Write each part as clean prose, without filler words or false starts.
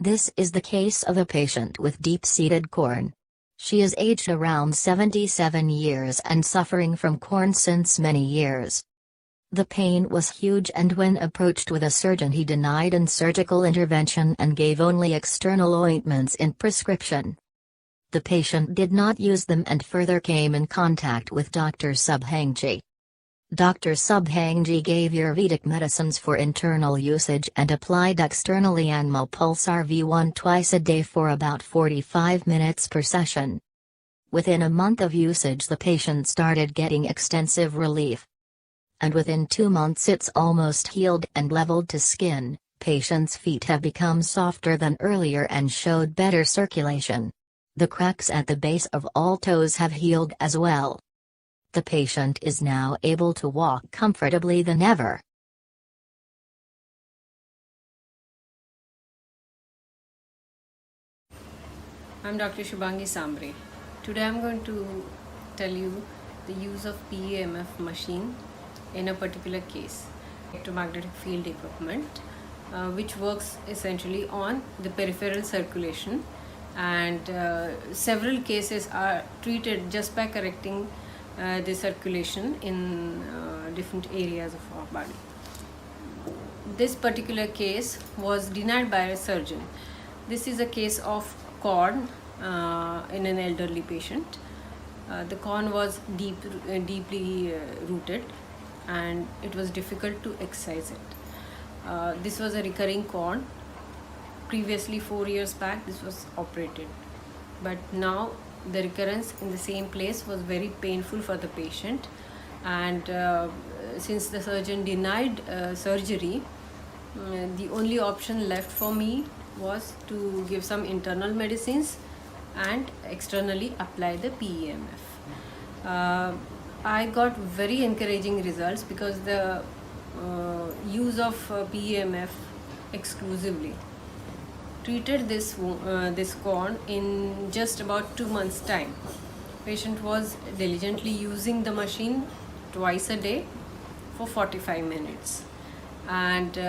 This is the case of a patient with deep-seated corn. She is aged around 77 years and suffering from corn since many years. The pain was huge, and when approached with a surgeon, he denied an surgical intervention and gave only external ointments in prescription. The patient did not use them and further came in contact with Dr. Subhangji. Dr. Subhangji gave Ayurvedic medicines for internal usage and applied externally Anmol Pulsar V1 twice a day for about 45 minutes per session. Within a month of usage, the patient started getting extensive relief. And within 2 months it's almost healed and leveled to skin. Patient's feet have become softer than earlier and showed better circulation. The cracks at the base of all toes have healed as well. The patient is now able to walk comfortably than ever. I'm Dr. Shubhangi Sambre. Today I'm going to tell you the use of PEMF machine in a particular case, electromagnetic field equipment, which works essentially on the peripheral circulation, and several cases are treated just by correcting the circulation in different areas of our body. This particular case was denied by a surgeon. This is a case of corn in an elderly patient. The corn was deeply rooted, and it was difficult to excise it. This was a recurring corn. Previously, 4 years back, this was operated, but now the recurrence in the same place was very painful for the patient, and since the surgeon denied surgery, the only option left for me was to give some internal medicines and externally apply the PEMF. I got very encouraging results because the use of PEMF exclusively treated this corn in just about 2 months' time. Patient was diligently using the machine twice a day for 45 minutes, and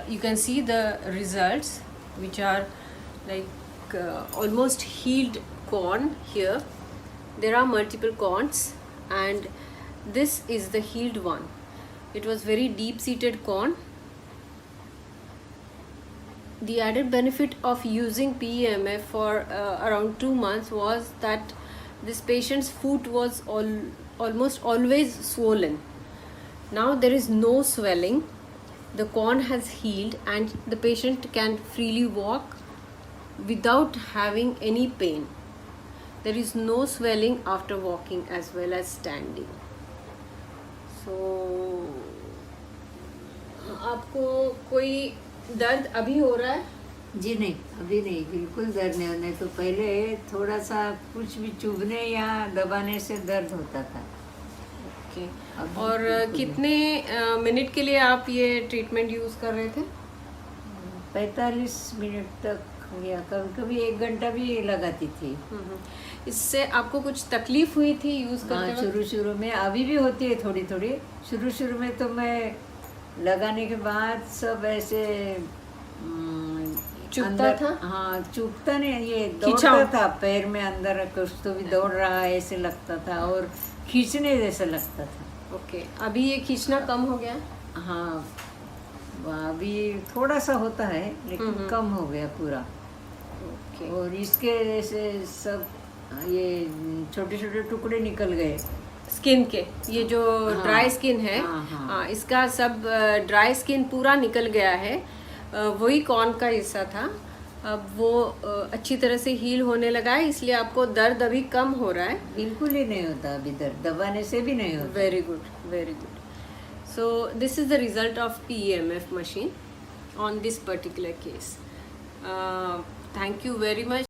you can see the results, which are like almost healed corn. Here there are multiple corns, and this is the healed one. It was very deep-seated corn. The added benefit of using PEMF for around 2 months was that this patient's foot was almost always swollen. Now there is no swelling. The corn has healed, and the patient can freely walk without having any pain. There is no swelling after walking as well as standing. So आपको कोई दर्द अभी हो रहा है? जी नहीं, अभी नहीं, बिल्कुल दर्द नहीं तो पहले थोड़ा सा कुछ भी चुभने या दबाने से दर्द होता था। ओके। और कितने मिनट के लिए आप ये ट्रीटमेंट यूज़ कर रहे थे? 45 मिनट तक, या कभी कभी 1 घंटा भी लगाती थी। इससे आपको कुछ तकलीफ हुई थी यूज़ करते वक्त? शुरू में, अभी भी होती है थोड़ी थोड़ी। शुरू में तो मैं लगाने के बाद सब ऐसे चुभता था? हाँ, चुभता नहीं, ये दौड़ता था पैर में, अंदर कुछ तो भी दौड़ रहा है ऐसे लगता था, और खींचने जैसा लगता था। ओके। अभी ये खींचना कम हो गया? हाँ, अभी थोड़ा सा होता है, लेकिन कम हो गया पूरा। ओके। और इसके जैसे सब ये छोटे छोटे टुकड़े निकल गए स्किन के, ये जो ड्राई स्किन है, इसका सब ड्राई स्किन पूरा निकल गया है। वही कॉर्न का हिस्सा था, अब वो अच्छी तरह से हील होने लगा है, इसलिए आपको दर्द अभी कम हो रहा है। बिल्कुल ही नहीं होता अभी दर्द, दबाने से भी नहीं होता। Very good, very good. So this is the result of PEMF machine on this particular case. Thank you very much.